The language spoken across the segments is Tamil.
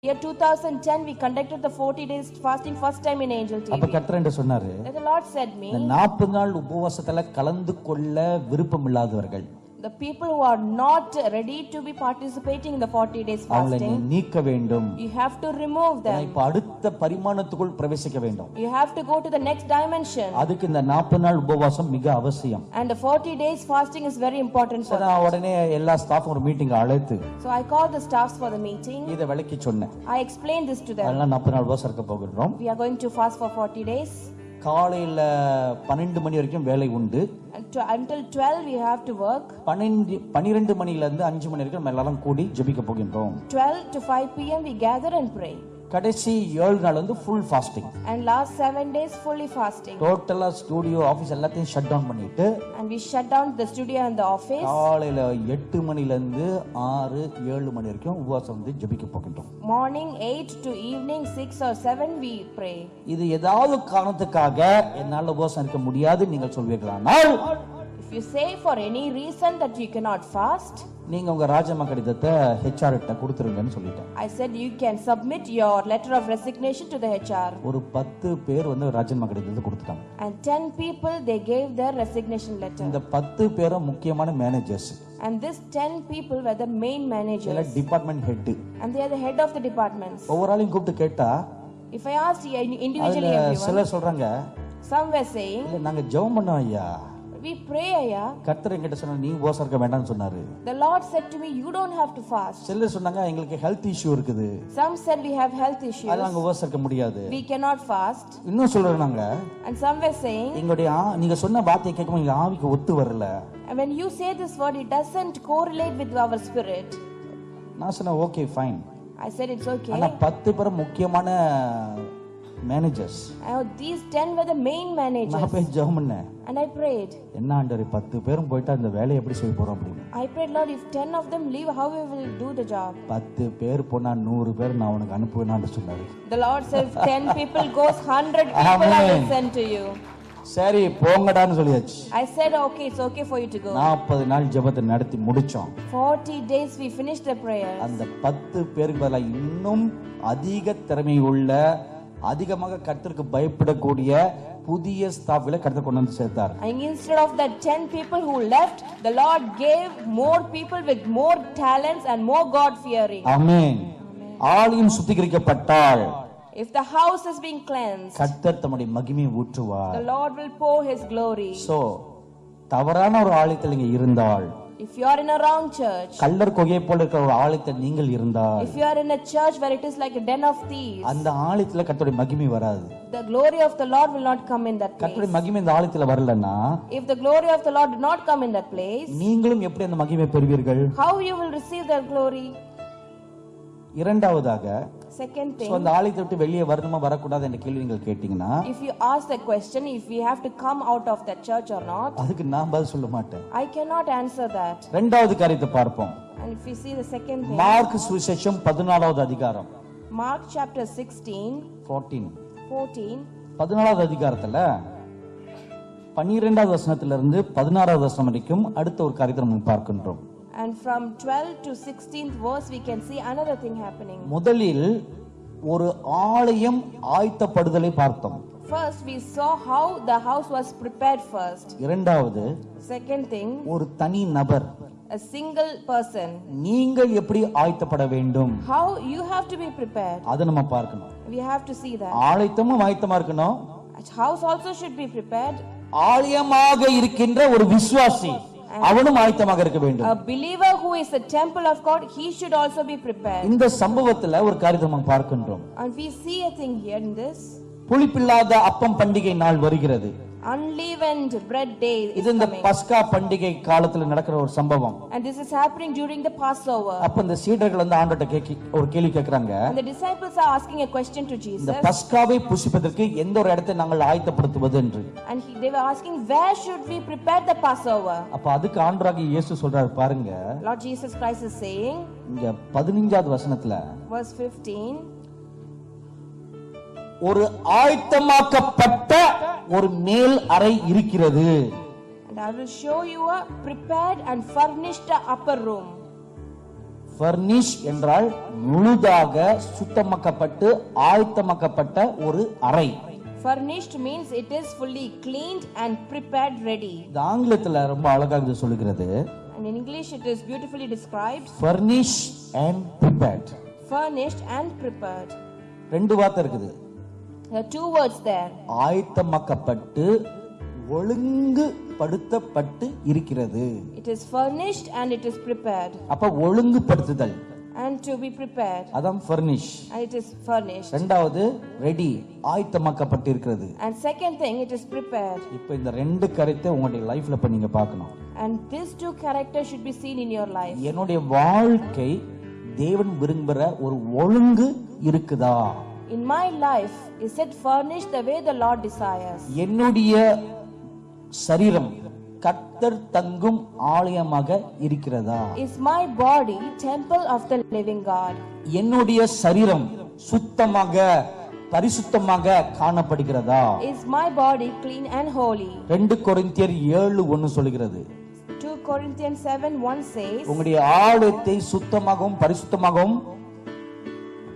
Year 2010 we conducted the 40 days fasting first time in Angel TV. அப்ப கர்த்தர் என்ன சொன்னாரு? The Lord said me, இந்த 40 நாள் உபவாசத்துல கலந்து கொள்ள விருப்பம் இல்லாதவர்கள், the people who are not ready to be participating in the 40 days அவங்களை நீ fasting, நீக்க வேண்டும். you have to remove them. இப்ப அடுத்த பரிமாணத்துக்குள் பிரவேசிக்க வேண்டும். You have to go to the next dimension. அதுக்கு இந்த 40 நாள் உபவாசம் மிக அவசியம். And the 40 days fasting is very important for நான் உடனே எல்லா ஸ்டாஃப் ஒரு மீட்டிங் அழைத்து So I called the staffs for the meeting. இதை விளக்கி சொன்னேன். I explained this to them. அதெல்லாம் 40 நாள் உபவாசம் இருக்க போகிறோம். We are going to fast for 40 days. காலையில 12 மணி வரைக்கும் வேலை உண்டு. Until 12 we have to work. 12 மணில இருந்து 5 மணி வரைக்கும் நம்ம எல்லாரும் கூடி ஜெபிக்க போகின்றோம். 12 to 5 p.m. we gather and pray. கடைசி 7 நாள் வந்து full fasting. And last 7 days fully fasting. டோட்டலா ஸ்டுடியோ ஆபீஸ் எல்லாத்தையும் ஷட் டவுன் பண்ணிட்டு And we shut down the studio and the office. காலையில 8 மணில இருந்து 7 மணி வரைக்கும் உபவாசம் வந்து ஜெபிக்க போகின்றோம். Morning 8 to evening 6 or 7 we pray. இது ஏதாவது காரணத்துக்காக என்னால உபவாசம் இருக்க முடியாது நீங்கள் சொல்வீர்களானால், If you say for any reason that you cannot fast, நீங்க உங்க ராஜமா கடிதத்தை HR கிட்ட கொடுத்துருங்கன்னு சொல்லிட்டேன். I said you can submit your letter of resignation to the HR. ஒரு 10 பேர் வந்து ராஜமா கடிதத்தை கொடுத்துட்டாங்க. And 10 people they gave their resignation letter. இந்த 10 பேரும் முக்கியமான managers. And this 10 people were the main managers. இல்ல department head. And they are the head of the departments. ஒவ்வொரு ஆளையும் கூப்பிட்டு கேட்டா, If I asked individually everyone, சிலர் சொல்றாங்க, some were saying, இல்ல நாங்க ஜெபம் பண்ணோம் ஐயா, we pray ayya. கர்த்தர் என்கிட்ட சொன்னா நீ உபவாசம் இருக்க வேண்டாம்னு சொன்னாரு. The Lord said to me, you don't have to fast. சிலர் சொன்னாங்க எங்களுக்கு ஹெல்த் இஷ்யூ இருக்குது, Some said we have health issues. அதனால நாங்க உபவாசம் இருக்க முடியாது. We cannot fast. இன்னும் சொல்றாங்க, And some were saying, எங்களுடைய நீங்க சொன்ன வார்த்தையை கேட்கும்போது எங்க ஆவிக்கு ஒத்து வரல. and when you say this word, it doesn't correlate with our spirit. நான் சொன்னேன் okay fine. I said it's okay. ஆனா 10 பேர் முக்கியமான managers. These 10 were the main managers. நான் போய் ஜெபம் பண்ணேன். And I prayed. என்ன ஆண்டவரே 10 பேரும் போயிட்டா இந்த வேலையை எப்படி செய்ய போறோம் அப்படின்னு. I prayed, Lord, if 10 of them leave, how we will do the job? 10 பேர் போனா 100 பேர் நான் உனக்கு அனுப்புவேன்னு சொன்னாரு. The Lord said, if 10 people goes, 100 people I will send to you. சரி போங்கடான்னு சொல்லியாச்சு. I said, okay, it's okay for you to go. 40 நாள் ஜெபத்தை நடத்தி முடிச்சோம். 40 days we finished the prayer. அந்த 10 பேருக்கு பதிலா இன்னும் அதிக திறமை உள்ள, அதிகமாக கர்த்தருக்கு பயப்படக்கூடிய புதிய ஸ்டாஃப்களை கர்த்தர் கொண்டு வந்து சேர்த்தார். And instead of that 10 people who left, the Lord gave more people with more talents and more God fearing. ஆமென். ஆலயம் சுத்திகரிக்கப்பட்டால், If the house is being cleansed, கர்த்தர் தம்முடைய மகிமையை ஊற்றுவார். the Lord will pour his glory. So தவறான ஒரு ஆலயத்தில் நீங்க இருந்தால், If you are in a wrong church, கள்ளர் கொகையை போல இருக்கிற ஒரு ஆலயத்தில் நீங்கள் இருந்தால், if you are in a church where it is like a den of thieves, அந்த ஆலயத்துல கர்த்தருடைய மகிமை வராது. the glory of the Lord will not come in that place. கர்த்தருடைய மகிமை இந்த ஆலயத்துல வரலன்னா, If the glory of the Lord did not come in that place, நீங்களும் எப்படி அந்த மகிமை பெறுவீர்கள்? how you will receive that glory? இரண்டாவதாக, Second சோ thing, அந்த ஆலயத்தை விட்டு வெளியே வரணுமா வரக்கூடாது என்ற கேள்வி நீங்கள் கேட்டீங்கன்னா, if you ask the question if we have to come out of that church or not, அதுக்கு நான் பதில் சொல்ல மாட்டேன். I cannot answer that. இரண்டாவது காரியத்தை பார்ப்போம். And if we see the second thing, mark சுவிசேஷம் 14வது அதிகாரம் Mark chapter 16, 14, 14வது அதிகாரத்துல 12வது வசனத்திலிருந்து 16வது வசனம் வரைக்கும் அடுத்த ஒரு காரியத்தை நம்ம பார்க்கின்றோம். and from 12 to 16th verse we can see another thing happening. முதலில் ஒரு ஆலயம் ஆயத்தப்படுதலை பார்த்தோம். First we saw how the house was prepared first. இரண்டாவது, Second thing, ஒரு தனி நபர், a single person, நீங்கள் எப்படி ஆயத்தப்பட வேண்டும், how you have to be prepared. அதை நம்ம பார்க்கணும். We have to see that. ஆலயத்தமும் ஆயத்தமா இருக்கணும். House also should be prepared. ஆலயமாக இருக்கின்ற ஒரு விசுவாசி அவனும் ஆயத்தமாக இருக்க வேண்டும். A believer who is a temple of God, he should also be prepared. இந்த சம்பவத்துல ஒரு காரியத்தை நம்ம பார்க்கின்றோம். And we see a thing here in this. புளிப்பில்லாத அப்பம் பண்டிகை நாள் வருகிறது. Unleavened bread day is இது இந்த coming. பஸ்கா பண்டிகை காலத்துல நடக்கிற ஒரு சம்பவம். And this is happening during the Passover. அப்ப இந்த சீடர்கள் வந்து ஆண்டவர்ட்ட ஒரு கேள்வி கேக்குறாங்க. And the disciples are asking a question to Jesus. இந்த பஸ்காவை புசிப்பதற்கு எந்த ஒரு இடத்தை நாங்கள் ஆயத்தப்படுத்துவது என்று. And they were asking, where should we prepare the Passover? அப்ப அதுக்கு ஆண்டவராகிய இயேசு சொல்றாரு பாருங்க. Lord Jesus Christ is saying, இங்க 15வது வசனத்துல, verse 15, ஒரு ஆயத்தமாக்கப்பட்ட ஒரு மேல் அறை இருக்கிறது. and I will show you a prepared and furnished upper room. Furnish என்றால் முழுதாக சுத்தமாக்கப்பட்டு ஆயத்தமாக்கப்பட்ட ஒரு அறை. Furnished means it is fully cleaned and prepared ready. இது ஆங்கிலத்துல ரொம்ப அழகாக சொல்லுகிறது. And in English it is beautifully described. Furnish and prepared. Furnished and prepared. ரெண்டு வார்த்தை இருக்குது. There are two words there. ஆயத்தமாக்கப்பட்டு ஒழுங்குபடுத்தப்பட்டு இருக்கிறது. It is furnished and it is prepared. அப்ப ஒழுங்குபடுத்துதல் And to be prepared. அதான் furnish. And it is furnished. ரெண்டாவது ரெடி ஆயத்தமாக்கப்பட்டு இருக்கிறது. And second thing, it is prepared. இப்போ இந்த ரெண்டு கருத்தை உங்களுடைய லைஃப்ல இப்ப நீங்க பார்க்கணும். And these two characters should be seen in your life. என்னுடைய வாழ்க்கை தேவன் விரும்புகிற ஒரு ஒழுங்கு இருக்குதா? In my life, is it furnished the way the Lord desires? என்னுடைய சரீரம் கர்த்தர் தங்கும் ஆலயமாக இருக்கிறதா? Is my body temple of the living God? என்னுடைய சரீரம் சுத்தமாக பரிசுத்தமாக காணப்படுகிறதா? Is my body clean and holy? 2 கொரிந்தியர் 7:1 சொல்கிறது. 2 Corinthians 7:1 says, உங்களுடைய ஆலயத்தை சுத்தமாகவும் பரிசுத்தமாகவும்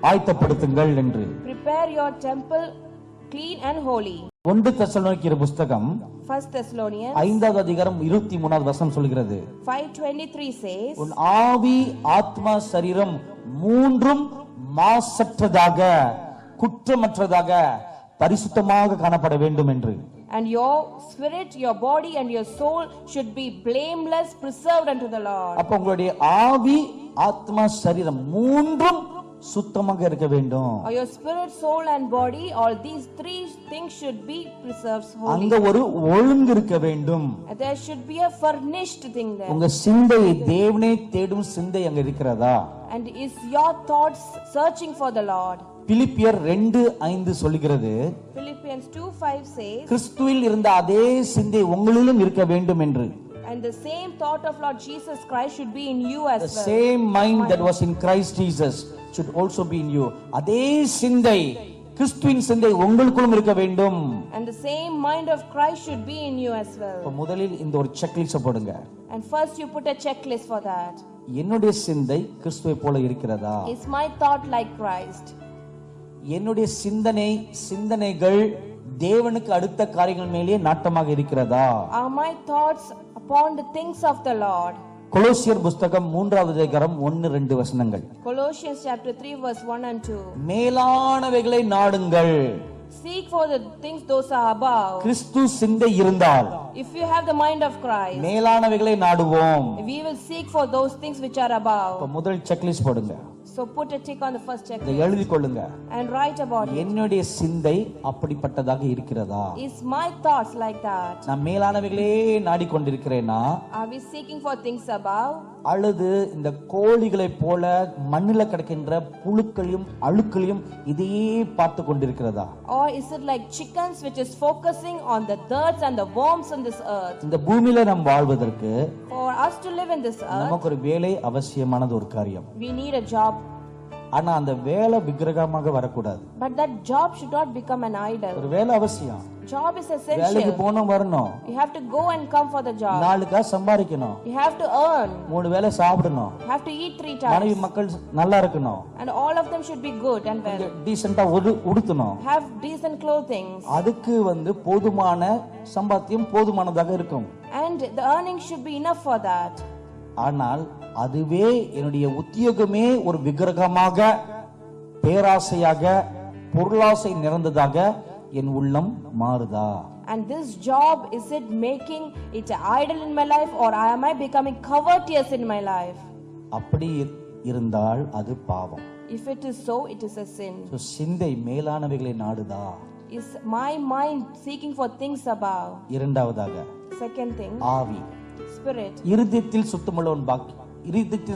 ஆயத்தப்படுத்துங்கள் என்று. Prepare your temple clean and holy. 1 தெசலோனிக்கேயர் புத்தகம் 1 Thessalonians 5வது அதிகாரம் 23வது வசனம் சொல்கிறது. 5:23 says, உன் ஆவி ஆத்மா சரீரம் மூன்றும் மாசற்றதாக குற்றமற்றதாக பரிசுத்தமாக காணப்பட வேண்டும் என்று. And your spirit, your body and your soul should be blameless, preserved unto the Lord. அப்ப உங்களுடைய ஆவி ஆத்மா சரீரம் மூன்றும் சுத்தமாக இருக்க வேண்டும். Or your spirit, soul and body, all these three things should be preserved holy. அங்க ஒரு ஒழுங்கு இருக்க வேண்டும். And there should be a furnished thing there. உங்க சிந்தை தேவனை தேடும் சிந்தை அங்க இருக்கிறதா? And is your thoughts searching for the Lord? பிலிப்பியர் 2:5 சொல்கிறது. Philippians 2:5 says, கிறிஸ்துவில் இருந்த அதே சிந்தை உங்களிலும் இருக்க வேண்டும் என்று. and the same thought of Lord Jesus Christ should be in you as The well. same mind that was in Christ Jesus should also be in you. அதே சிந்தை கிறிஸ்துவின் சிந்தை உங்களுக்குள்ளும் இருக்க வேண்டும். And the same mind of Christ should be in you as well. இப்ப முதலில் இந்த ஒரு செக்லிஸ்ட் போடுங்க. And first you put a checklist for that. என்னுடைய சிந்தை கிறிஸ்துவை போல இருக்கிறதா? Is my thought like Christ? என்னுடைய சிந்தனைகள் தேவனுக்கு அடுத்த காரியங்கள் மேலே நாட்டமாக இருக்கிறதா? Are my thoughts upon the things of the Lord? கொலோசியர் புத்தகம் 3வது அதிகாரம் 1-2 வசனங்கள். Colossians chapter 3 verse 1 and 2. மேலானவைகளை நாடுங்கள். Seek for the things those are above. கிறிஸ்து சிந்தை இருந்தால் If you have the mind of Christ, மேலானவைகளை நாடுவோம். we will seek for those things which are இப்ப above. முதல் செக்லிஸ்ட் போடுங்க. So put a tick on the first இதை checklist எழுதி கொள்ளுங்க. and write about it. என்னுடைய சிந்தை அப்படிப்பட்டதாக இருக்கிறதா? Is my thoughts like that? நான் மேலானவைகளே நாடிக்கொண்டிருக்கிறேனா? Are we seeking for things above? அல்லது இந்த கோழிகளை போல மண்ணில் கிடக்கின்ற புழுக்களையும் அழுக்களையும் இதையே பார்த்து கொண்டிருக்கிறதா? Or is it like chickens which is focusing on the dirt and the worms on this earth? இந்த பூமியில நாம் வாழ்வதற்கு For us to live in this earth, நமக்கு ஒரு வேலை அவசியமானது ஒரு காரியம். we need a job. ஆனா அந்த வேலை விக்கிரகமாக வரக்கூடாது. But that job should not become an idol. ஒரு வேலை அவசியம். Job is வேலைக்கு essential. போகணும் வரணும். You have to go and come for the job. 4 காசு சம்பாதிக்கணும். You have to earn. 3 வேளை சாப்பிடணும். You have to eat 3 மனைவி times. மக்கள் நல்லா இருக்கணும். And all of them should be good and well. டீசெண்டா உடுத்தணும். Have decent clothing. அதுக்கு போதுமான சம்பாத்தியம் போதுமானதாக இருக்கும். And the earnings should be enough for that. ஆனால் அதுவே என்னுடைய உத்தியோகமே ஒரு விக்கிரகமாக பேராசையாக பொருளாசை நிறைந்ததாக என் உள்ளம் மாறுதா? And this job, is it making it an idol in my life, or am I becoming covetous in my life? அப்படி இருந்தால் அது பாவம். If it is so, it is a sin. So, சிந்தை மேலானவைகளை நாடுதா? Is my mind seeking for things above? இரண்டாவதாக Second thing, ஆவி. spirit. இருதயத்தில்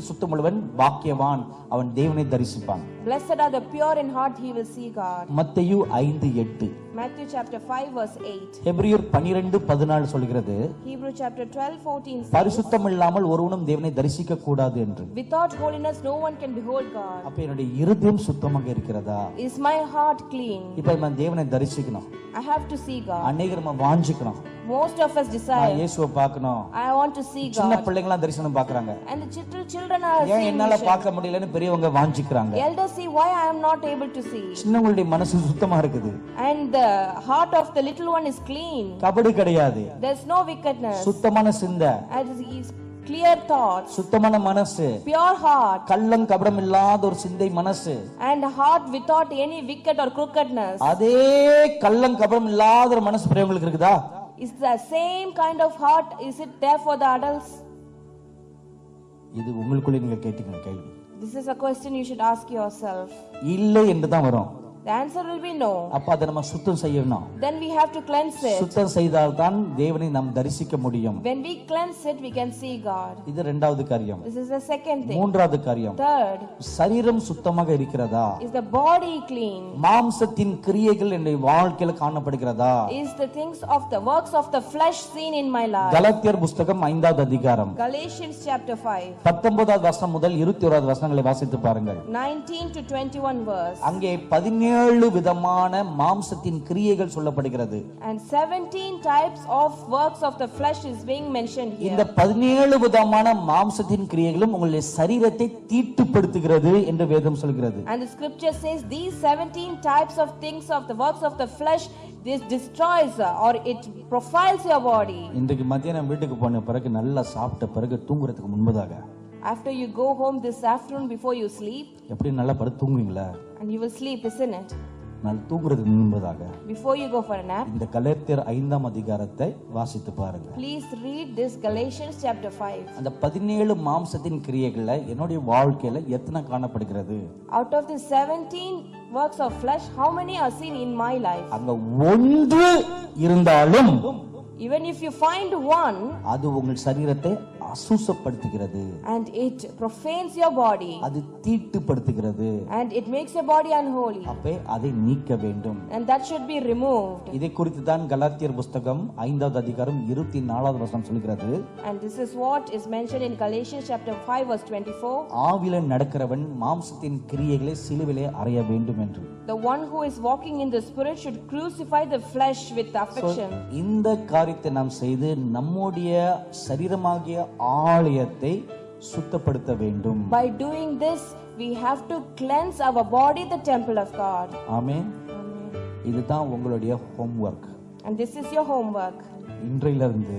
சுத்தமுள்ளவன் பாக்கியவான், அவன் தேவனை தரிசிப்பான். Blessed are the pure in heart, he will see God. மத்தேயு 5:8. Matthew chapter 5 verse 8. எபிரியர் 12:14 சொல்கிறது, Hebrew chapter 12:14 says, பரிசுத்தம் இல்லாமல் ஒருவனும் தேவனை தரிசிக்க கூடாது என்று. without holiness no one can behold God. அப்ப என்னுடைய இருதயம் சுத்தமாக இருக்கிறதா? Is my heart clean? இப்ப நான் தேவனை தரிசிக்கணும். I have to see God. அநேகர் வாஞ்சிக்கணும். Most of us desire, நான் இயேசுவை பார்க்கணும். I want to see சின்ன God. பிள்ளைங்க எல்லாம் தரிசனம் பார்க்கறாங்க. And the children are ஏன் seeing என்னால vision. பார்க்க முடியலன்னு பெரியவங்க வாஞ்சிக்கறாங்க. Elders see why I am not able to see. சின்னவங்களுடைய மனசு சுத்தமா இருக்குது. And the heart of the little one is clean. கபடு கிடையாது. There's no wickedness. சுத்தமான சிந்தை. And is clear thoughts. சுத்தமான மனசு. Pure heart. கள்ளம் கபடம் இல்லாத ஒரு சிந்தை மனசு. And a heart without any wicked or crookedness. அதே கள்ளம் கபடம் இல்லாத ஒரு மனசு பெரியவங்களுக்கு இருக்குதா? Is the same kind of heart, is it there for the adults? இது உங்களுக்குள்ளே நீங்க கேட்டீங்க கேள்வி. This is a question you should ask yourself. இல்லை என்று தான் வரும். The answer will be no. அப்ப அதை நம்ம சுத்தம் செய்யணும். Then we have to cleanse it. சுத்தம் செய்தால் தான் தேவனை நாம் தரிசிக்க முடியும். When we cleanse it, we can see God. இது இரண்டாவது காரியம். This is the second thing. மூன்றாவது காரியம். Third, சரீரம் சுத்தமாக இருக்கிறதா? is the body clean? மாம்சத்தின் கிரியைகள் என்னுடைய வாழ்க்கையில காணப்படுகிறதா? Is the things of the works of the flesh seen in my life? கலாத்தியர் புத்தகம் 5வது அதிகாரம் Galatians chapter 5, 19வது வசனம் முதல் 21வது வசனங்களை வாசித்து பாருங்கள். 19 to 21 verse. அங்கே 17 விதமான மாம்சத்தின் கிரியைகள் சொல்லப்படுகிறது. And 17 types of works of the flesh is being mentioned here. இந்த 17 விதமான மாம்சத்தின் கிரியைகளும் உங்களுடைய சரீரத்தை தீட்டுப்படுத்துகிறது என்று வேதம் சொல்கிறது. And the scripture says these 17 types of things of the works of the flesh, this destroys or it profiles your body. இன்றைக்கு மத்தியானம் வீட்டுக்கு போன பிறகு நல்லா சாப்பிட்ட பிறகு தூங்குறதுக்கு முன்பதாக, After you go home this afternoon before you sleep, எப்படி நல்லா படுத்து தூங்குவீங்களா? and you will sleep, isn't it? நான் தூங்குறதுக்கு முன்பதாக Before you go for a nap, இந்த கலாத்தியர் 5ஆம் அதிகாரத்தை வாசித்து பாருங்க. please read this Galatians chapter 5. அந்த 17 மாம்சத்தின் கிரியைகள்ல என்னுடைய வாழ்க்கையில எத்தனை காணப்படுகிறது? Out of the 17 works of flesh, how many are seen in my life? அங்க ஒன்று இருந்தாலும் Even if you find one, அது உங்கள் சரீரத்தை அசுத்தப்படுத்துகிறது. and it profanes your body, அது தீட்டுப்படுத்துகிறது. and it makes your body unholy, அப்பே அதை நீக்க வேண்டும். and that should be removed. இதை குறித்து தான் கலாத்தியர் புத்தகம் 5வது அதிகாரம் 24வது வசனம் சொல்கிறது. And this is what is mentioned in Galatians chapter 5 verse 24. ஆவில நடக்கிறவன் மாம்சத்தின் கிரியைகளை சிலுவிலே அறைய வேண்டும் என்று. The one who is walking in the spirit should crucify the flesh with affection. இந்த காரியத்தை நாம் செய்து நம்முடைய சரீரமாகிய ஆலயத்தை சுத்தப்படுத்த வேண்டும். By doing this, we have to cleanse our body, the temple of God. ஆமென். இதுதான் உங்களுடைய homework. And this is your homework. இன்றையில இருந்து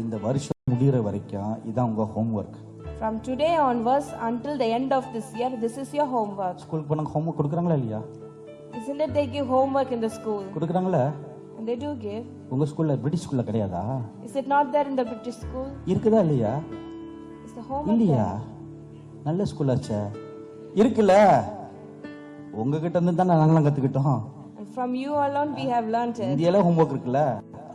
இந்த வருஷம் முடிகிற வரைக்கும் இதான் உங்க homework. From today onwards until the end of this year, this is your homework. ஸ்கூலுக்கு போனா ஹோம்வொர்க் கொடுக்கறாங்களா இல்லையா? Isn't it they give homework in the school? கொடுக்கறாங்களா? And they do give. உங்க ஸ்கூல்ல பிரிட்டிஷ் ஸ்கூல்ல கிடையாதா? Is it not there in the British school? இருக்குதா இல்லையா? Is the homework இல்லையா? there? நல்ல ஸ்கூலாச்சே. இருக்குல்ல? உங்ககிட்ட இருந்து தான் நாங்கலாம் கத்துக்கிட்டோம். And from you alone we have learnt it. இந்தியால ஹோம்வொர்க் இருக்குல்ல?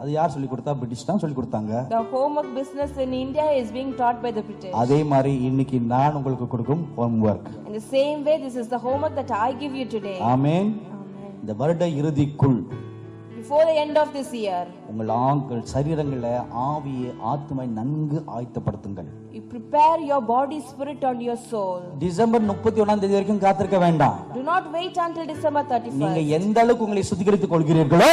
அது யார் சொல்லி கொடுத்தா? பிரிட்டிஷ் தான் சொல்லி கொடுத்தாங்க. The homework business in India is being taught by the British. அதே மாதிரி இன்னைக்கு நான் உங்களுக்கு கொடுக்கும் homework. In the same way, this is the homework that I give you today. Amen. Amen. இந்த வருட இறுதிக்குள் Before the end of this year, உங்கள் ஆண்கள் சரீரங்களை ஆவியை ஆத்மை நன்கு ஆயத்தப்படுத்துங்கள். you prepare your body, spirit and your soul. December 31ஆம் தேதி வரைக்கும் காத்திருக்க வேண்டாம். Do not wait until December நீங்க 31st. எந்த அளவுக்கு உங்களை சுத்திகரித்துக் கொள்கிறீர்களோ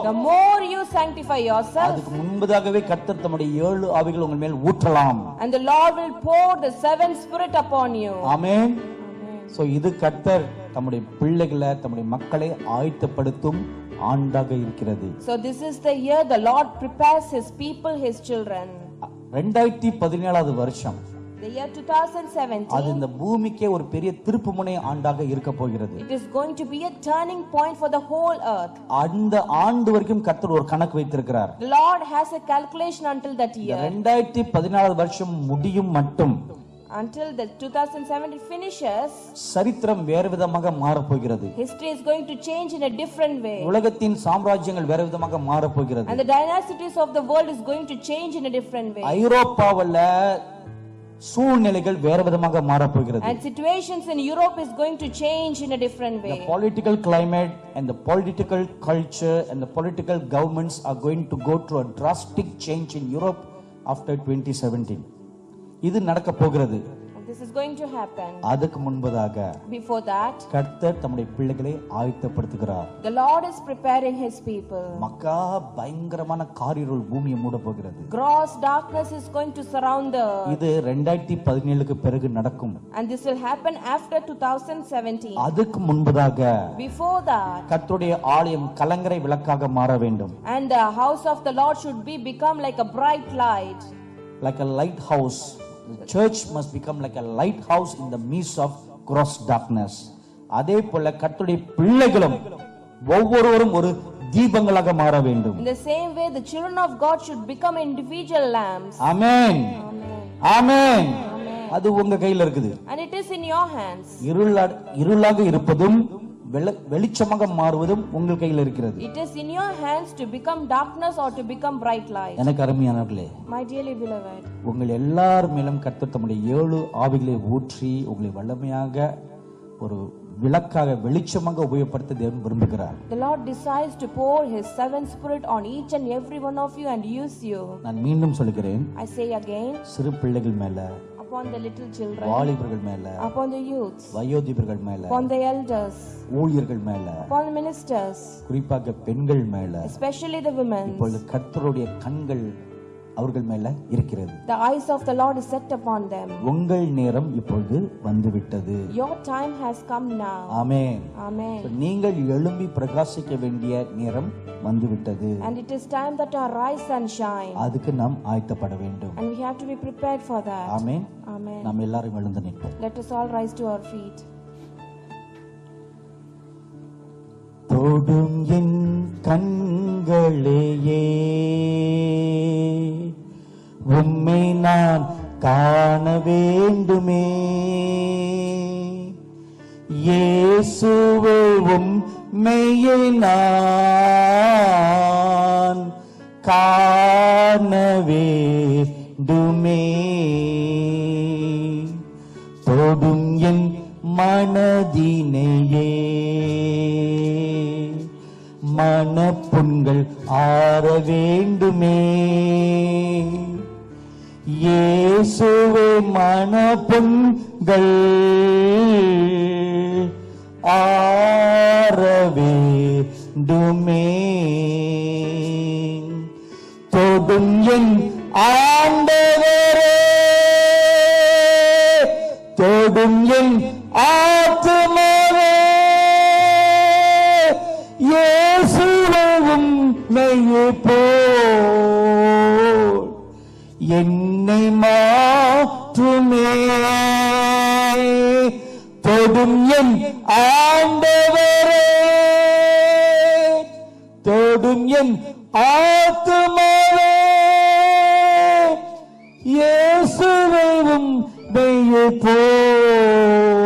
The more you sanctify yourself, அதுக்கு முன்பதாகவே கர்த்தர் தம்முடைய 7 ஆவிகள் உங்கள் மேல் ஊற்றலாம். and the Lord will pour the 7th spirit upon you. Amen. Amen. So இது கர்த்தர் தம்முடைய பிள்ளைகளை தம்முடைய மக்களை ஆயத்தப்படுத்தும் ஆண்டாக இருக்கிறது. So this is the year the Lord prepares his people, his children. 2017வது வருஷம் The year 2017, அது இந்த பூமிக்கே ஒரு பெரிய திருப்புமுனை ஆண்டாக இருக்க போகிறது. it is going to be a turning point for the whole earth. அந்த ஆண்டு வரைக்கும் கர்த்தர் ஒரு கணக்கு வைத்திருக்கிறார். The Lord has a calculation until that year. 2014வது வருஷம் முடியும் மட்டும் Until the 2017 finishes, சரித்திரம் வேறு விதமாக மாறப் போகிறது. history is going to change in a different way. உலகத்தின் சாம்ராஜ்யங்கள் வேறு விதமாக மாறப் போகிறது. And the dynasties of the world is going to change in a different way. ஐரோப்பாவுல சூழ்நிலைகள் வேற விதமாக மாறப் போகிறது. And situations in Europe is going to change in a different way. The political climate and the political culture and the political governments are going to go through a drastic change in Europe after 2017. இது நடக்க போகிறது. This is going to happen. அதுக்கு முன்பதாக Before that, கர்த்தர் தம்முடைய பிள்ளைகளை ஆயத்தப்படுத்துகிறார். the Lord is preparing his people. மக்கா பயங்கரமான காரிருள் பூமியை மூட போகிறது. Gross darkness is going to surround the earth. இது 2017க்கு பிறகு நடக்கும். And this will happen after 2017. அதுக்கு முன்பதாக Before that, கர்த்தருடைய ஆலயம் கலங்கரை விளக்காக மாற வேண்டும். and the house of the Lord should become like a bright light. Like a lighthouse. The church must become like a lighthouse in the midst of gross darkness. அதே போல கர்த்தருடைய பிள்ளைகளும் ஒவ்வொருவரும் ஒரு தீபங்களாக மாற வேண்டும். In the same way, the children of God should become individual lamps. ஆமென். ஆமென். அது உங்க கையில இருக்குது. And it is in your hands. இருளாக இருப்பதும் வெளிச்சமாக மாறுவதும் உங்கள் கையில் இருக்கிறது. It is in your hands to become darkness or to become bright light. எனக்கு அருமையானவர்களே, my dearly beloved, உங்கள் எல்லார் மேலும் கர்த்தர் தம்முடைய 7 ஆவிகளை ஊற்றி உங்களை வல்லமையாக ஒரு விளக்காக வெளிச்சமாக உபயோகப்படுத்த தேவன் விரும்புகிறார். The Lord desires to pour his 7 spirit on each and every one of you and use you. நான் மீண்டும் சொல்கிறேன். I say again, சிறு பிள்ளைகள் மேல, upon the little children, வாலிபர்கள் மேல, upon the youths, வயோதிபர்கள் மேல, upon the elders, ஊழியர்கள் மேல, upon the ministers, குறிப்பாக பெண்கள் மேல, especially the women, இப்பொழுது கர்த்தருடைய கண்கள் அவர்கள் மேல இருக்கிறது. The eyes of the Lord is set upon them. உங்கள் நேரம் இப்பொழுது வந்துவிட்டது. Your time has come now. Amen. Amen. நீங்கள் எழும்பி பிரகாசிக்க வேண்டிய நேரம் வந்துவிட்டது. And it is time that you rise and shine. அதுக்கு நாம் ஆயத்தப்பட வேண்டும். And we have to be prepared for that. Amen. Amen. நாம் எல்லாரும் எழுந்து நிற்போம். Let us all rise to our feet. தொடும் என் கண்களையே உம்மை நான் காண வேண்டுமே, இயேசுவே உம்மையை நான் காண வேண்டுமே. தொடும் என் மனதினையே மனப்புண்கள் ஆற வேண்டுமே, இயேசுவே மனப்புண்கள் ஆற வேண்டுமே. தொடும் என் ஆண்டவரே, தொடும் என் ஆத்துமாவே, இயேசுவே உம்மையே போல் என்னை மாற்றுமே. தொடும் என் ஆண்டவரே, தொடும் என் ஆத்துமாவே, இயேசுவே உம்மையே போல்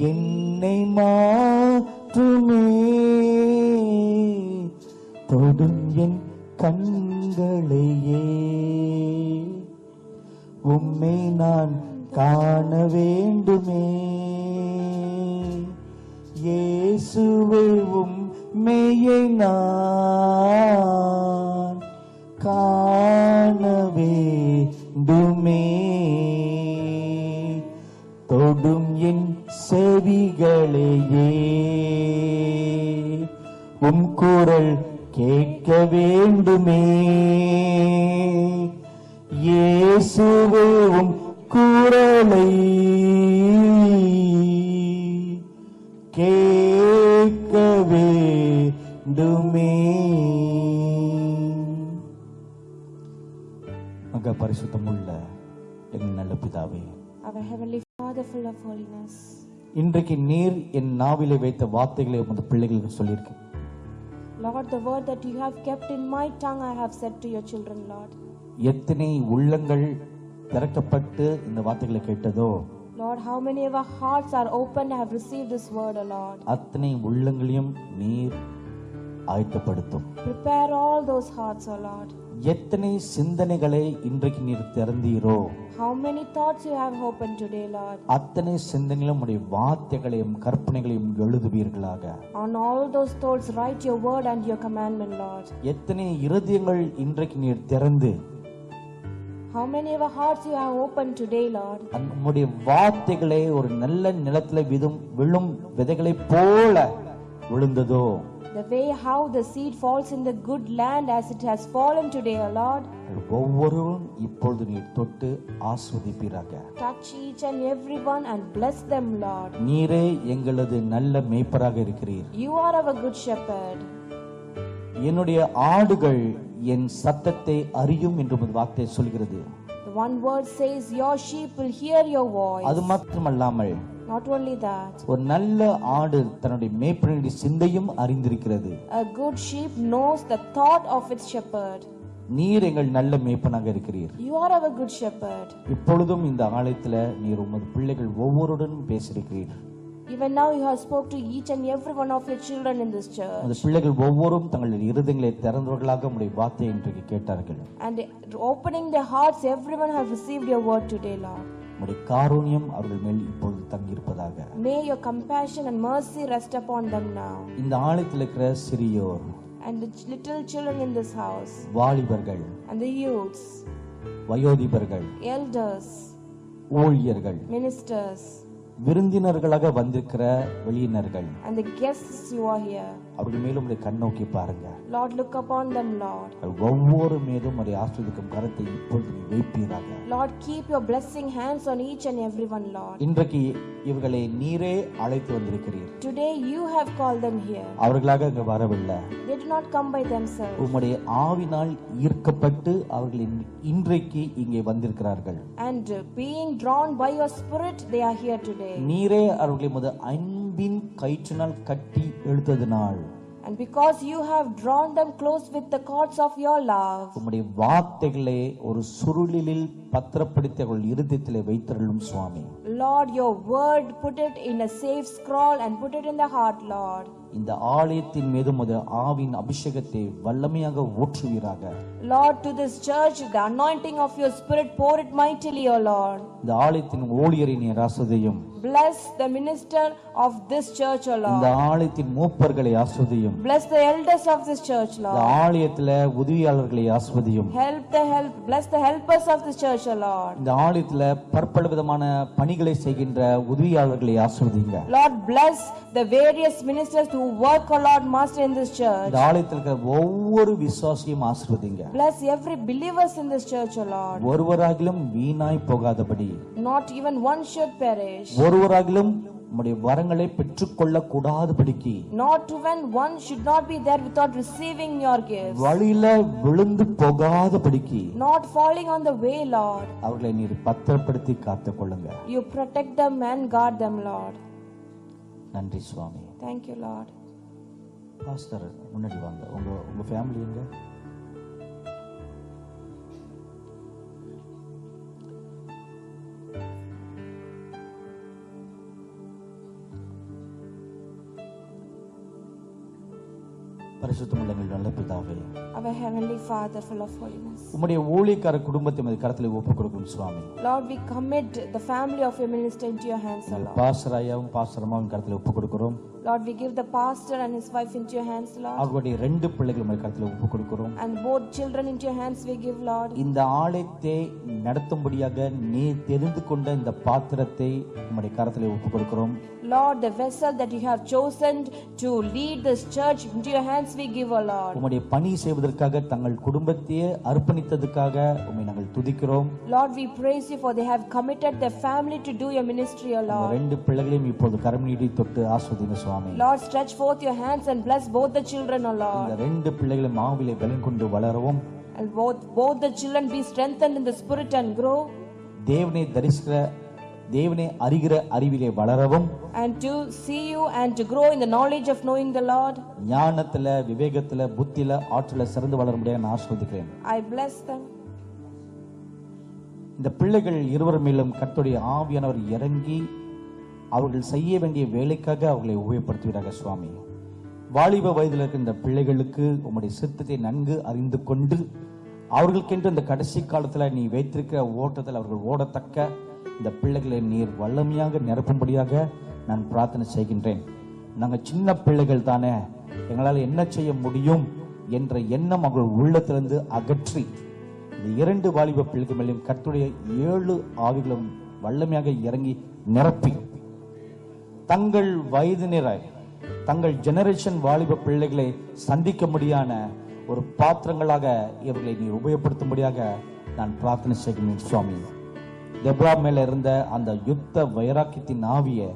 என்னை மாற்றுமே. தொடும் என் கண்களையே உம்மை நான் காண வேண்டுமே, இயேசுவே உம்மையை நான் காண வேண்டுமே. தொடும் என் செவிகளையே உம் குரல் கேட்க வேண்டுமே, இயேசுவே உம் குரலை கேட்க வேண்டுமே. மகா பரிசுத்தமுள்ள எங்கள் நல்ல பிதாவே, Our heavenly Father full of holiness, இன்றைக்கு நீர் என் நாவிலே வைத்த வார்த்தைகளை உமது பிள்ளைகளுக்கு சொல்லியிருக்கேன். Lord, the word that you have kept in my tongue I have said to your children, Lord. எத்தனை உள்ளங்கள் திறக்கப்பட்டு இந்த வார்த்தைகளை கேட்டதோ, Lord, how many of our hearts are open and have received this word, O Lord. அத்தனை உள்ளங்களையும் நீர் ஆயத்தப்படுத்தும். Prepare all those hearts, O Lord. எத்தனை சிந்தனைகளை இன்றைக்கு நீர் திறந்தீரோ, How many thoughts you have opened today, Lord. அத்தனை சிந்தனைகளும் உடைய வார்த்தைகளையும் கற்பனைகளையும் எழுதுவீர்களாக. On all those thoughts write your word and your commandment, Lord. எத்தனை இருதயங்கள் இன்றைக்கு நீர் திறந்து How many of our hearts you have opened today, Lord. நம்முடைய வார்த்தைகளை ஒரு நல்ல நிலத்துல விழும் விதைகளை போல விழுந்ததோ, The way how the seed falls in the good land as it has fallen today, O Lord. ஒவ்வொருவரும் இப்பொழுது நீர் தொட்டு ஆசீர்வதிப்பீராக. Touch each and every one and bless them, Lord. நீரே எங்களது நல்ல மேய்ப்பராக இருக்கிறீர். You are our good shepherd. என்னுடைய ஆடுகள் என் சத்தத்தை அறியும் என்று வார்த்தை சொல்கிறது. The one word says your sheep will hear your voice. அது மட்டுமல்லாமல், Not only that, ஒரு நல்ல ஆடு தன்னுடைய மேய்ப்பனுடைய சிந்தையும் அறிந்திருக்கிறது. a good sheep knows the thought of its shepherd. நீர் எங்கள் நல்ல மேய்ப்பனாக இருக்கிறீர். You are our good shepherd. இப்பொழுதும் இந்த ஆலயத்துல நீர் உமது பிள்ளைகள் ஒவ்வொருடனும் பேசியிருக்கிறீர். Even now you have spoke to each and every one of your children in this church. அந்த பிள்ளைகள் ஒவ்வொருவரும் தங்கள் இருதயங்களை திறந்தவர்களாக உம்முடைய வார்த்தையை இன்றைக்கு கேட்டார்கள். And opening their hearts, everyone have received your word today, Lord. உம்முடைய காருண்யம் அவர்கள் மேல் இப்பொழுது தங்கியிருப்பதாக. May your compassion and mercy rest upon them now. இந்த ஆலயத்தில் இருக்கிற சிறியோர் And the little children in this house, வாலிபர்கள், and the youths, வயோதிபர்கள், elders, ஊழியர்கள், ministers, விருந்தினர்களாக வந்திருக்கிற வெளியினர்கள், and the guests you are here. அவர்கள் மேலும் உடைய கண்ணோக்கி பாருங்க. Lord, look upon them, Lord. ஒவ்வொரு மீதும் உடைய ஆசீர்வதிக்கும் கரத்தை இப்பொழுது நீ வைப்பீராக. Lord, keep your blessing hands on each and every one, Lord. இன்றைக்கு இவர்களை நீரே அழைத்து வந்திருக்கிறீர். Today you have called them here. அவர்களாக இங்கு வரவில்லை. They do not come by themselves. உம்முடைய ஆவினால் ஈர்க்கப்பட்டு அவர்கள் இன்றைக்கு இங்கே வந்திருக்கிறார்கள். And being drawn by your spirit, they are here today. நீரே அவர்களை முத அன்பின் கயிற்றினால் கட்டி இழுத்ததினால், And because you have drawn them close with the cords of your love, உம்முடைய வார்த்தைகளை ஒரு சுருளில் பத்திரப்படுத்தி அவர்கள் இருதயத்திலே வைத்தருளும் சுவாமி. Lord, your word, put it in a safe scroll and put it in the heart, Lord. இந்த ஆலயத்தின் மீது முத ஆவின் அபிஷேகத்தை வல்லமையாக ஊற்றுவீராக. Lord, to this church, the anointing of your spirit, pour it mightily, O Lord. இந்த ஆலயத்தின் ஊழியரை நீர் ஆசீர்வதியும். Bless the minister of this church, O இந்த Lord. ஆலயத்தின் மூப்பர்களை ஆசீர்வதியும். Bless the elders of this church, இந்த Lord. ஆலயத்துல உதவியாளர்களை ஆசீர்வதியும். Bless the helpers of this church, O Lord. இந்த ஆலயத்துல பற்பல விதமான பணிகளை செய்கின்ற உதவியாளர்களை ஆசீர்வதிங்க. Lord, bless the various ministers who work, O Lord, Master, in this church. இந்த ஆலயத்தில் இருக்கிற ஒவ்வொரு விசுவாசியும் ஆசீர்வதிங்க. Bless every believers in this church, O Lord. ஒருவராகிலும் வீணாய் போகாதபடி, Not even one should perish. ஒருவராகிலும் உம்முடைய வரங்களை பெற்றுக்கொள்ள கூடாதபடிக்கு, Not even one should not be there without receiving your gifts. வழியில விழுந்து போகாதபடிக்கு Not falling on the way, Lord. அவர்களை நீர் பத்திரப்படுத்தி காத்துக் கொள்ளுங்க. You protect them and guard them, Lord. நன்றி சுவாமி. Thank you, Lord. பாஸ்டர் முன்னாடி வாங்க. உங்க ஃபேமிலி எங்க? பரிசுத்தமுள்ள எங்கள் நல்ல பிதாவே, Our heavenly Father, full of holiness. உம்முடைய ஊழியக்கார குடும்பத்தை உமது கரத்தில் ஒப்புக் கொடுக்கும் சுவாமி. Lord, we commit the family of your minister into your hands, O Lord. Pastor ஐயாவும் பாஸ்டர் அம்மாவும் கரத்தில் ஒப்புக் கொடுக்கிறோம். Lord, we give the pastor and his wife into your hands, Lord. அவருடைய 2 பிள்ளைகள் உமது கரத்தில் ஒப்புக் கொடுக்கிறோம். And both children into your hands we give, Lord. இந்த ஆலயத்தை நடத்தும்படியாக நீ தெரிந்து கொண்ட இந்த பாத்திரத்தை உம்முடைய கரத்தில் ஒப்புக் கொடுக்கிறோம். Lord, the vessel that you have chosen to lead this church, into your hands we give, O Lord. உம்முடைய பணி செய்வதற்காக தங்கள் குடும்பத்தையே அர்ப்பணித்ததுக்காக உம்மை நாங்கள் துதிக்கிறோம். Lord, we praise you for they have committed their family to do your ministry, O Lord. 2 பிள்ளைகளையும் இப்போது கரம் நீட்டி தொட்டு ஆசீர்வதிங்க சுவாமி. Lord, stretch forth your hands and bless both the children, O Lord. இந்த 2 பிள்ளைகளும் ஆவிலே பலன் கொண்டு வளரவும், And both the children be strengthened in the spirit and grow. தேவனை அறிகிற அறிவிலே வளரவும், And to see you and to grow in the knowledge of knowing the Lord. ஞானத்துல, விவேகத்துல, புத்தியில, ஆற்றல சிறந்து வளர முடியாது நான் ஆசீர்வதிக்கிறேன். I bless them. இந்த பிள்ளைகள் இருவர் மேலும் கர்த்தருடைய ஆவியானவர் இறங்கி அவர்கள் செய்ய வேண்டிய வேலைக்காக அவர்களை உபயோகப்படுத்துவீராக சுவாமி. வாலிப வயதில் இருக்கின்ற பிள்ளைகளுக்கு உம்முடைய சித்தத்தை நன்கு அறிந்து கொண்டு அவர்களுக்கென்று இந்த கடைசி காலத்துல நீ வைத்திருக்கிற ஓட்டத்தில் அவர்கள் ஓடத்தக்க இந்த பிள்ளைகளை நீர் வல்லமையாக நிரப்பும்படியாக நான் பிரார்த்தனை செய்கின்றேன். நாங்கள் சின்ன பிள்ளைகள் தானே, எங்களால் என்ன செய்ய முடியும் என்ற எண்ணம் அவர்கள் உள்ளத்திலிருந்து அகற்றி இந்த 2 வாலிப பிள்ளைகள் மேலும் கர்த்தருடைய 7 ஆவிகளும் வல்லமையாக இறங்கி நிரப்பி தங்கள் வயதினராய் தங்கள் ஜெனரேஷன் வாலிப பிள்ளைகளை சந்திக்க முடியான ஒரு பாத்திரங்களாக இவர்களை நீ உபயோகப்படுத்தும்படியாக நான் பிரார்த்தனை செய்கிறேன் சுவாமி. தெப்ரா மேல இருந்த அந்த யுத்த வைராக்கியத்தின் ஆவியை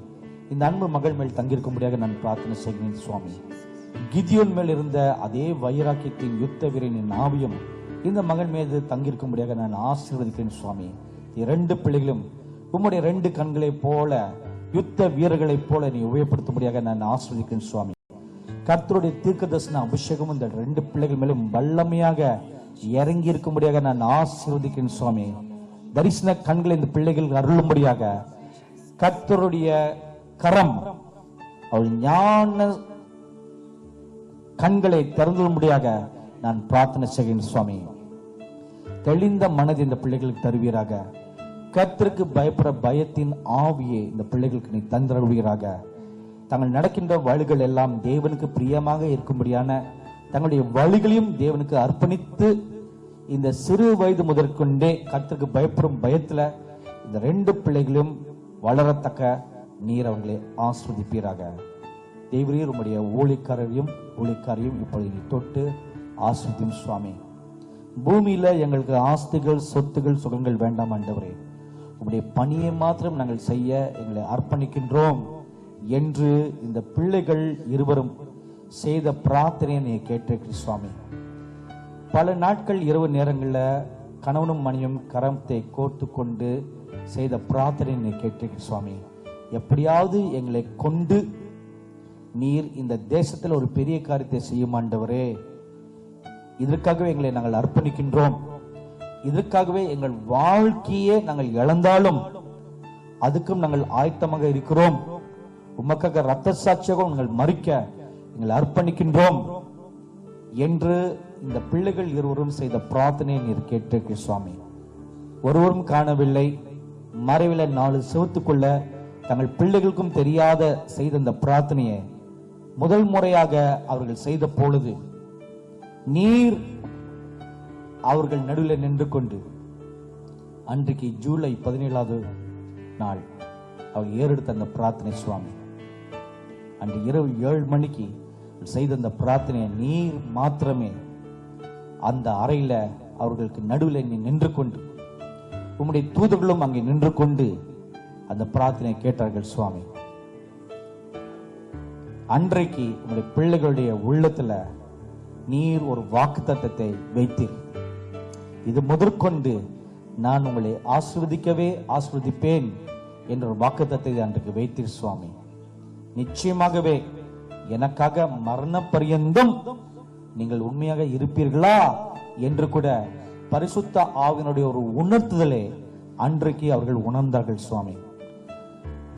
இந்த அன்பு மகள் மேல் தங்கியிருக்கும்படியாக நான் பிரார்த்தனை செய்கிறேன் சுவாமி. கிதியோன் மேல் இருந்த அதே வைராக்கியத்தின் யுத்த வீரனின் ஆவியம் இந்த மகள் மீது தங்கியிருக்கும்படியாக நான் ஆசீர்வதிக்கிறேன் சுவாமி. 2 பிள்ளைகளும் உம்முடைய 2 கண்களைப் போல யுத்த வீரர்களைப் போல நீ உபயோகப்படுத்தும்படியாக நான் ஆசீர்வதிக்கிறேன் சுவாமி. கர்த்தருடைய தீர்க்கதரிசன அபிஷேகம் இந்த 2 பிள்ளைகள் மேலும் வல்லமையாக இறங்கி இருக்கும்படியாக நான் ஆசீர்வதிக்கிறேன் சுவாமி. தரிசன கண்களை இந்த பிள்ளைகள் அருளும்படியாக கர்த்தருடைய கரம் அவள் ஞான கண்களை திறந்தும்படியாக நான் பிரார்த்தனை செய்கிறேன் சுவாமி. தெளிந்த மனதை இந்த பிள்ளைகளுக்கு தருவீராக. கர்த்தருக்கு பயப்பட பயத்தின் ஆவியை இந்த பிள்ளைகளுக்கு நீ தந்தருவீராக. தங்கள் நடக்கின்ற வழிகள் எல்லாம் தேவனுக்கு பிரியமாக இருக்கும்படியான தங்களுடைய வழிகளையும் தேவனுக்கு அர்ப்பணித்து இந்த சிறு வயது முதற்கொண்டே கர்த்தருக்கு பயப்படும் பயத்துல இந்த 2 பிள்ளைகளும் வளரத்தக்க நீர் அவர்களை ஆஸ்வதிப்பீராக. தேவரீர் உம்முடைய ஊழியக்காரையும் இப்பொழுது நீ தொட்டு ஆஸ்வதியும் சுவாமி. பூமியில எங்களுக்கு ஆஸ்திகள் சொத்துகள் சுகங்கள் வேண்டாம் ஆண்டவரே, உம்முடைய பணியை மாத்திரம் நாங்கள் செய்ய எங்களை அர்ப்பணிக்கின்றோம் என்று இந்த பிள்ளைகள் இருவரும் செய்த பிரார்த்தனையை நீ கேட்டிருக்கிற சுவாமி. பல நாட்கள் இரவு நேரங்களில் கணவனும் மனைவியும் கரத்தை கோர்த்து கொண்டு செய்த பிரார்த்தனை நீ கேட்டிருக்கிற சுவாமி. எப்படியாவது எங்களை கொண்டு நீர் இந்த தேசத்தில் ஒரு பெரிய காரியத்தை செய்யும் ஆண்டவரே, இதற்காகவே எங்களை நாங்கள் அர்ப்பணிக்கின்றோம். இதற்காகவே எங்கள் வாழ்க்கையே நாங்கள் இழந்தாலும் அதுக்கும் நாங்கள் ஆயத்தமாக இருக்கிறோம். உமக்காக ரத்த சாட்சியாக நாங்கள் மறிக்க எங்களை அர்ப்பணிக்கின்றோம் என்று இந்த பிள்ளைகள் இருவரும் செய்த பிரார்த்தனையை நீர் கேட்டிருக்க சுவாமி. ஒருவரும் காணவில்லை, மறைவில 4 செவத்துக்குள்ள தங்கள் பிள்ளைகளுக்கும் தெரியாத செய்த இந்த பிரார்த்தனையை முதல் முறையாக அவர்கள் செய்த பொழுது நீர் அவர்கள் நடுவில் நின்று கொண்டு அன்றைக்கு ஜூலை 17வது நாள் அவர் ஏறெடுத்த அந்த பிரார்த்தனை சுவாமி. அன்று இரவு 7 மணிக்கு செய்த அந்த பிரார்த்தனையை நீர் மாத்திரமே அந்த அறையில அவர்களுக்கு நடுவில் நீ நின்று கொண்டு உம்முடைய தூதர்களும் அங்கே நின்று கொண்டு அந்த பிரார்த்தனை கேட்டார்கள் சுவாமி. அன்றைக்கு உங்களுடைய பிள்ளைகளுடைய உள்ளத்துல நீர் ஒரு வாக்குத்தத்தத்தை வைத்தீர். இது முதற்கொண்டு நான் உங்களை ஆசீர்வதிப்பேன் என்ற ஒரு வாக்குத்தத்தத்தை அன்றைக்கு வைத்தீர் சுவாமி. நிச்சயமாகவே எனக்காக மரண பரியந்தம் நீங்கள் உண்மையாக இருப்பீர்களா என்று கூட பரிசுத்த ஆவியினுடைய ஒரு உணர்த்துதலை அன்றைக்கு அவர்கள் உணர்ந்தார்கள் சுவாமி.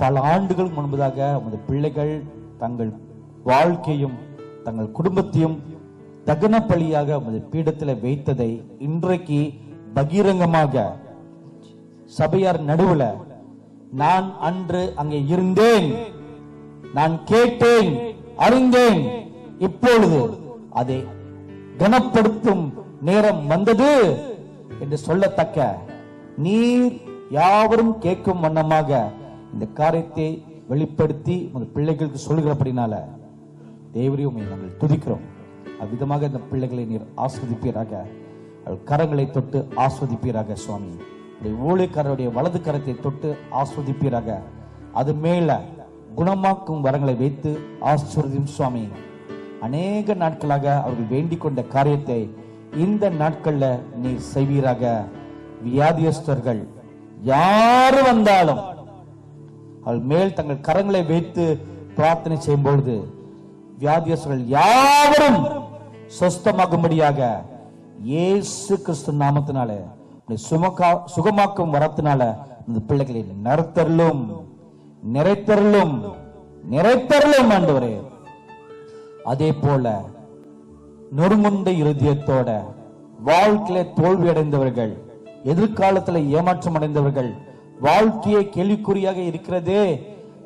பல ஆண்டுகள் முன்பதாக உமது பிள்ளைகள் தங்கள் வாழ்க்கையும் தங்கள் குடும்பத்தையும் தகன பலியாக உமது பீடத்தில் வைத்ததை இன்றைக்கு பகிரங்கமாக சபையார் நடுவுல நான் அன்று அங்கே இருந்தேன், நான் கேட்டேன், அறிந்தேன், இப்பொழுது அதை கனப்படுத்தும் நேரம் வந்தது என்று சொல்லத்தக்க நீர் யாவரும் கேட்கும் வண்ணமாக இந்த காரியத்தை வெளிப்படுத்தி உங்கள் பிள்ளைகளுக்கு சொல்கிறபடினால தேவரையும் நாங்கள் துதிக்கிறோம். அவ்விதமாக இந்த பிள்ளைகளை நீர் ஆஸ்வதிப்பீராக, கரங்களை தொட்டு ஆஸ்வதிப்பீராக சுவாமி. ஊழியக்காரருடைய வலது கரத்தை தொட்டு ஆஸ்வதிப்பீராக, அது மேல குணமாக்கும் வரங்களை வைத்து ஆஸ்வதியும் சுவாமி. அநேக நாட்களாக அவர்கள் வேண்டிக் கொண்ட காரியத்தை இந்த நாட்கள்ல நீர் செய்வீராக. வியாதியஸ்தர்கள் யாரு வந்தாலும் அவள் மேல் தங்கள் கரங்களை வைத்து பிரார்த்தனை செய்யும் பொழுது வியாதியஸ்தர்கள் யாவரும் சொஸ்தமாகும்படியாக இயேசு கிறிஸ்து நாமத்தினால சுகமாக்கும் வரத்தினால இந்த பிள்ளைகளை நிறைத்தரலும் ஆண்டவரே. அதே போல நொறுங்குண்ட இருதயத்தோட வாழ்க்கையில தோல்வி அடைந்தவர்கள், எதிர்காலத்துல ஏமாற்றம் அடைந்தவர்கள், வாழ்க்கையை கேள்விக்குறியாக இருக்கிறதே,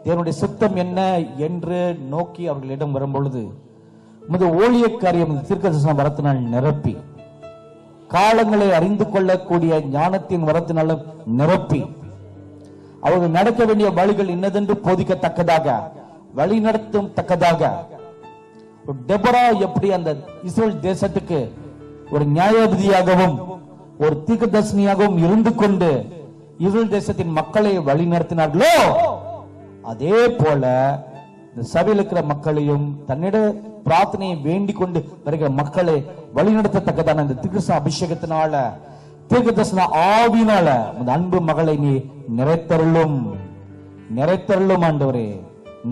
தேவனுடைய சித்தம் என்ன என்று நோக்கி அவர்களிடம் வரும்பொழுது உமது ஊழிய காரியம் தீர்க்கதரிசன வரத்தினால் நிரப்பி, காலங்களை அறிந்து கொள்ளக்கூடிய ஞானத்தின் வரத்தினாலும் நிரப்பி, அவர்கள் நடக்க வேண்டிய வழிகள் இன்னதென்று போதிக்கத்தக்கதாக, வழி நடத்தும் தக்கதாக, டெபரா எப்படி அந்த இஸ்ரேல் தேசத்துக்கு ஒரு நியாயாதிபதியாகவும் ஒரு தீர்க்கதரிசியாகவும் இருந்து கொண்டு இஸ்ரேல் தேசத்தின் மக்களை வழி நடத்தினார்களோ, அதே போல இந்த சபையில் இருக்கிற மக்களையும் தன்னிட பிரார்த்தனையை வேண்டிக் கொண்டு வருகிற மக்களை வழிநடத்தத்தக்கதான இந்த தீர்க்கதரிசன அபிஷேகத்தினால, தீர்க்கதரிசன ஆவியினால இந்த அன்பு மகளை நீ நிறைத்தருளும், நிறைத்தருளும் ஆண்டவரே,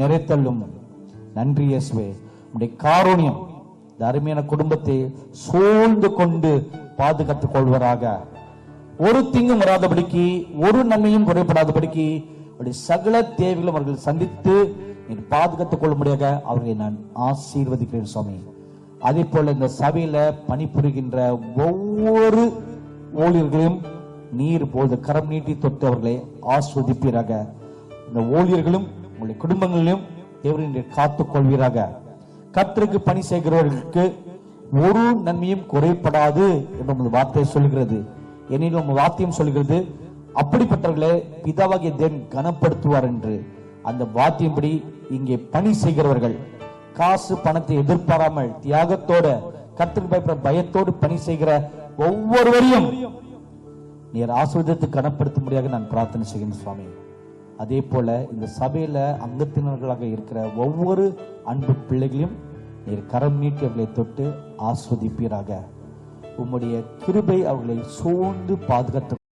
நிறைத்தருளும். நன்றி இயேசுவே. உம்முடைய காருண்யம் இந்த அருமையான குடும்பத்தை சூழ்ந்து கொண்டு பாதுகாத்துக் கொள்வராக. ஒரு தீங்கும் வராதபடிக்கு, ஒரு நன்மையும் குறைபடாதபடிக்கு சகல தேவைகளும் அவர்கள் சந்தித்து பாதுகாத்துக் கொள்ளும்படியாக அவர்களை நான் ஆசீர்வதிக்கிறேன் சுவாமி. அதே போல இந்த சபையில பணிபுரிகின்ற ஒவ்வொரு ஊழியர்களையும் நீர் போது கரம் நீட்டி தொட்டு அவர்களை ஆஸ்வதிப்பீராக. இந்த ஊழியர்களும் உங்களுடைய குடும்பங்களிலும் தேவனை காத்துக் கொள்வீராக. கர்த்தருக்கு பணி செய்கிறவர்களுக்கு ஒரு நன்மையும் குறைபடாது என்று வார்த்தை சொல்கிறது. எனினும் வார்த்தையும் சொல்கிறது, அப்படிப்பட்டவர்களை பிதாவாகிய தேவன் கனப்படுத்துவார் என்று. அந்த வார்த்தையின்படி இங்கே பணி செய்கிறவர்கள் காசு பணத்தை எதிர்பாராமல் தியாகத்தோட, கர்த்தருக்கு பயப்பட பயத்தோடு பணி செய்கிற ஒவ்வொருவரையும் நீர் ஆசீர்வதித்து கனப்படுத்தும்படியாக நான் பிரார்த்தனை செய்கிறேன் சுவாமி. அதே போல இந்த சபையில அங்கத்தினர்களாக இருக்கிற ஒவ்வொரு அன்பு பிள்ளைகளையும் நீர் கரம் நீட்டி அவர்களை தொட்டு ஆஸ்வதிப்பீராக. உம்முடைய கிருபை அவர்களை சூழ்ந்து பாதுகாத்து